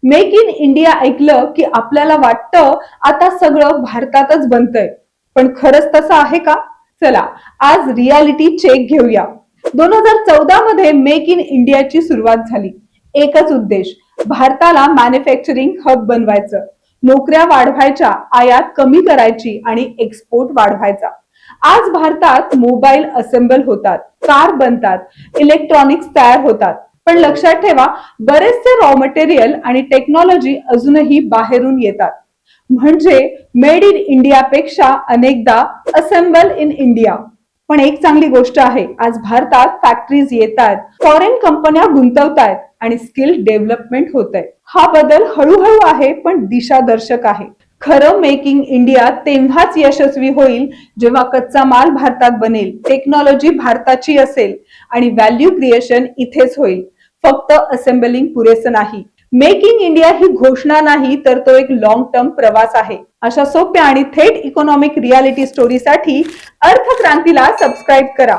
Make in India ऐकलं की आपल्याला वाटतं आता सगळं भारतातच बनतंय, पण खरंच तसं आहे का? चला आज रियालिटी चेक घेऊया. 2014 मध्ये मेक इन इंडियाची सुरुवात झाली. एकच उद्देश, भारताला मॅन्युफॅक्चरिंग हब बनवायचं, नोकऱ्या वाढवायच्या, आयात कमी करायची आणि एक्सपोर्ट वाढवायचा. आज भारतात मोबाईल असेंबल होतात, कार बनतात, इलेक्ट्रॉनिक्स तयार होतात. पण लक्षात ठेवा, बरेचसे रॉ मटेरियल आणि टेक्नॉलॉजी अजूनही बाहेरून येतात. म्हणजे मेड इन इंडिया पेक्षा अनेकदा असेंबल इन इंडिया. पण एक चांगली गोष्ट आहे, आज भारतात फॅक्टरीज येत आहेत, फॉरेन कंपन्या गुंतवतायत आणि स्किल डेव्हलपमेंट होत आहे. हा बदल हळूहळू आहे पण दिशादर्शक आहे. खरं मेकिंग इंडिया तेव्हाच यशस्वी होईल जेव्हा कच्चा माल भारतात बनेल, टेक्नॉलॉजी भारताची असेल आणि व्हॅल्यू क्रिएशन इथेच होईल. फक्त असेंबलिंग पुरेसं नाही. मेकिंग इंडिया ही घोषणा नाही, तर तो एक लॉंग टर्म प्रवास आहे. अशा सोप्या आणि थेट इकॉनॉमिक रियालिटी स्टोरीसाठी अर्थक्रांतीला सबस्क्राईब करा.